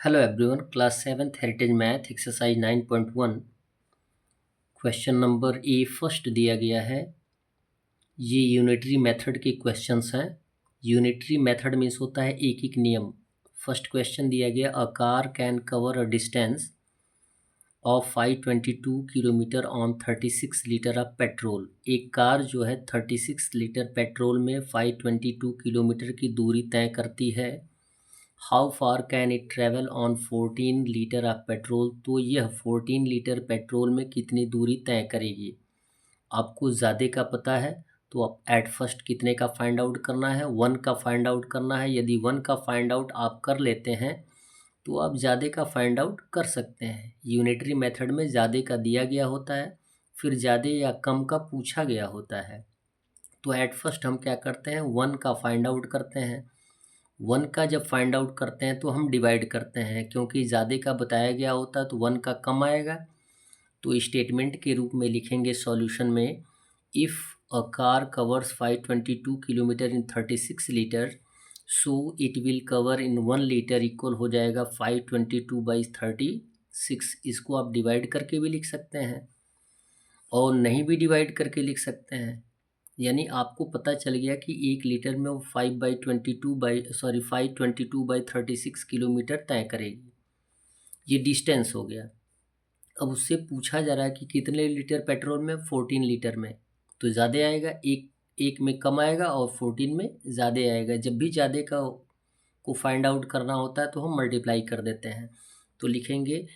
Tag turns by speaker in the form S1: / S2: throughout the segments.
S1: Hello everyone, class 7th Heritage Math exercise 9.1 question number A first दिया गया है। ये यूनिटरी मेथड के क्वेश्चंस हैं। यूनिटरी मेथड मीन्स होता है एक एक नियम। फर्स्ट क्वेश्चन दिया गया, a car can cover a distance of 522 kilometre on 36 litre of petrol. एक कार जो है 36 लीटर पेट्रोल में 522 किलोमीटर की दूरी तय करती है। How far can it travel on 14 litre of petrol. तो यह 14 लीटर पेट्रोल में कितनी दूरी तय करेगी। आपको ज़्यादा का पता है तो आप एट फर्स्ट कितने का फाइंड आउट करना है, 1 का फाइंड आउट करना है। यदि 1 का फाइंड आउट आप कर लेते हैं तो आप ज़्यादा का फाइंड आउट कर सकते हैं। यूनिटरी मेथड में ज़्यादा का दिया गया होता है, फिर ज़्यादा या कम का पूछा गया होता है। तो एट फर्स्ट हम क्या करते हैं, 1 का फाइंड आउट करते हैं। 1 का जब फाइंड आउट करते हैं तो हम डिवाइड करते हैं, क्योंकि ज़्यादा का बताया गया होता है तो 1 का कम आएगा। तो स्टेटमेंट के रूप में लिखेंगे सॉल्यूशन में, if a car covers 522 kilometre in 36 litre so it will cover in 1 litre equal हो जाएगा 522/36। इसको आप डिवाइड करके भी लिख सकते हैं और नहीं भी डिवाइड करके लिख सकते हैं। यानी आपको पता चल गया कि 1 लीटर में वो 522/36 किलोमीटर तय करेगी। ये डिस्टेंस हो गया। अब उससे पूछा जा रहा है कि कितने लीटर पेट्रोल में, 14 लीटर में। तो ज़्यादा आएगा, एक में कम आएगा और 14 में ज़्यादा आएगा। जब भी ज़्यादा का को फाइंड आउट करना होता है तो हम मल्टीप्लाई कर देते हैं। तो लिखेंगे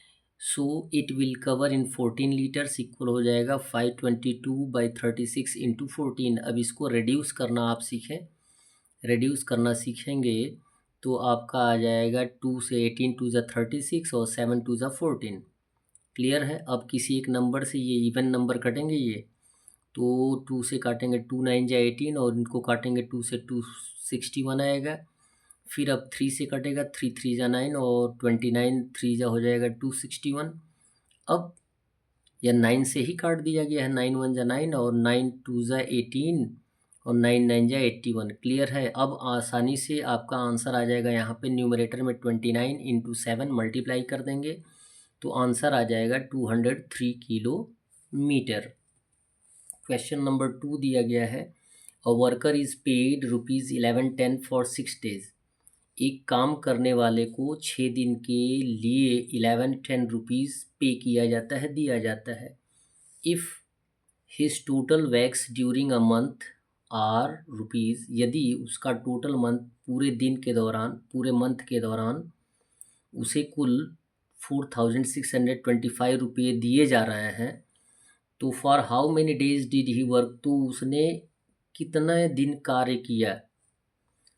S1: so it will cover in 14 litres equal हो जाएगा 522/36 इंटू 14। अब इसको रिड्यूस करना आप सीखें, रिड्यूस करना सीखेंगे तो आपका आ जाएगा 2 से 18 टू ज़ा 36 और 7 टू ज़ा 14। क्लियर है। अब किसी एक नंबर से ये इवन नंबर कटेंगे, ये तो 2 से काटेंगे 2 9 जा 18 और इनको काटेंगे 2 से 261 आएगा। फिर अब 3 से कटेगा, 3 3 जा 9 और 29 3 जा हो जाएगा 261। अब यह 9 से ही काट दिया गया है, 9 1 जा 9 और 9 2 जा 18 और 9 9 जा 81। क्लियर है। अब आसानी से आपका आंसर आ जाएगा। यहाँ पे न्यूमरेटर में 29 इंटू 7 मल्टीप्लाई कर देंगे तो आंसर आ जाएगा 203 किलोमीटर। क्वेश्चन नंबर 2 दिया गया है, a worker is paid ₹1110 for 6 days. एक काम करने वाले को 6 दिन के लिए 1110 पे किया जाता है, दिया जाता है। If his total wages during a month are rupees. यदि उसका टोटल मंथ पूरे दिन के दौरान, पूरे मंथ के दौरान उसे कुल 4625 दिए जा रहे हैं, तो for how many days did he work. तो उसने कितना दिन कार्य किया।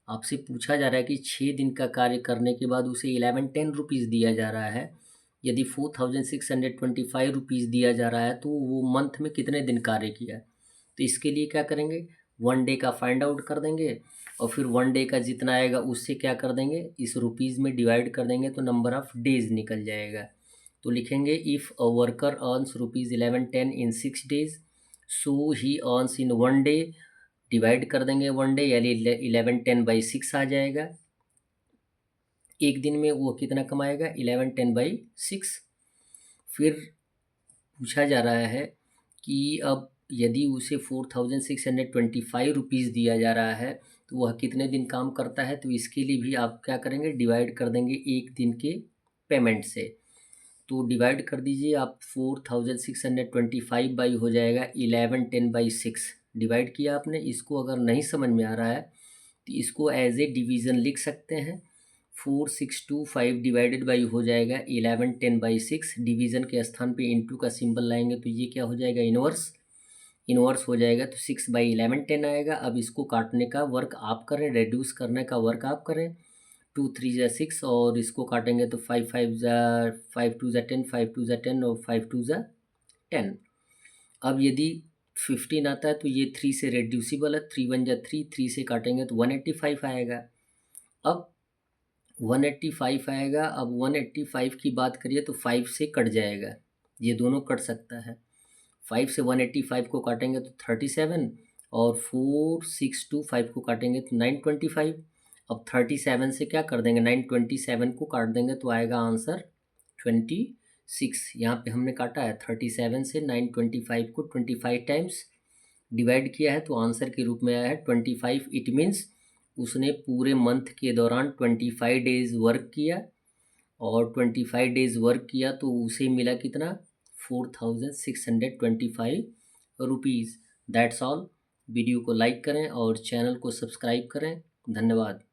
S1: आपसे पूछा जा रहा है कि 6 दिन का कार्य करने के बाद उसे 1110 दिया जा रहा है। यदि 4625 दिया जा रहा है तो वो मंथ में कितने दिन कार्य किया। तो इसके लिए क्या करेंगे, 1 डे का फाइंड आउट कर देंगे और फिर 1 डे का जितना आएगा उससे क्या कर देंगे, इस रुपीज़ में डिवाइड कर देंगे तो नंबर ऑफ़ डेज निकल जाएगा। तो लिखेंगे if a worker earns ₹1110 in 6 days so he earns in 1 day. Divide कर देंगे 1 डे, यानी 1110/6 आ जाएगा। एक दिन में वो कितना कमाएगा, 1110/6। फिर पूछा जा रहा है कि अब यदि उसे 4625 दिया जा रहा है तो वह कितने दिन काम करता है। तो इसके लिए भी आप क्या करेंगे, डिवाइड कर देंगे एक दिन के पेमेंट से। तो डिवाइड कर दीजिए आप, 4625 बाई हो जाएगा 1110/6। डिवाइड किया आपने। इसको अगर नहीं समझ में आ रहा है तो इसको एज ए डिवीज़न लिख सकते हैं। 4625 डिवाइडेड बाई हो जाएगा 1110/6। डिवीज़न के स्थान पे इंटू का सिंबल लाएंगे तो ये क्या हो जाएगा, इनवर्स। इनवर्स हो जाएगा तो 6/1110 आएगा। अब इसको काटने का वर्क आप करें, रेड्यूस करने का वर्क आप करें। 2 3 जा 6 और इसको काटेंगे तो 5 5 जा 5 2 जा 10, 5 2 जा 10 और 5 2 जा 10। अब यदि 15 आता है तो ये 3 से रेड्यूसिबल है, 3 1 जा 3, 3 से काटेंगे तो 185 आएगा। अब 185 आएगा। अब 185 की बात करिए तो 5 से कट जाएगा, ये दोनों कट सकता है। 5 से 185 को काटेंगे तो 37 और 4 6 2 5 को काटेंगे तो 925। अब 37 से क्या कर देंगे, 927 को काट देंगे तो आएगा आंसर 26। यहाँ पे हमने काटा है 37 से 925 को 25 टाइम्स डिवाइड किया है तो आंसर के रूप में आया है 25। इट मीन्स उसने पूरे मंथ के दौरान 25 डेज वर्क किया, और 25 डेज वर्क किया तो उसे मिला कितना, 4625 रुपीज़। That's all. वीडियो को लाइक करें और चैनल को सब्सक्राइब करें। धन्यवाद।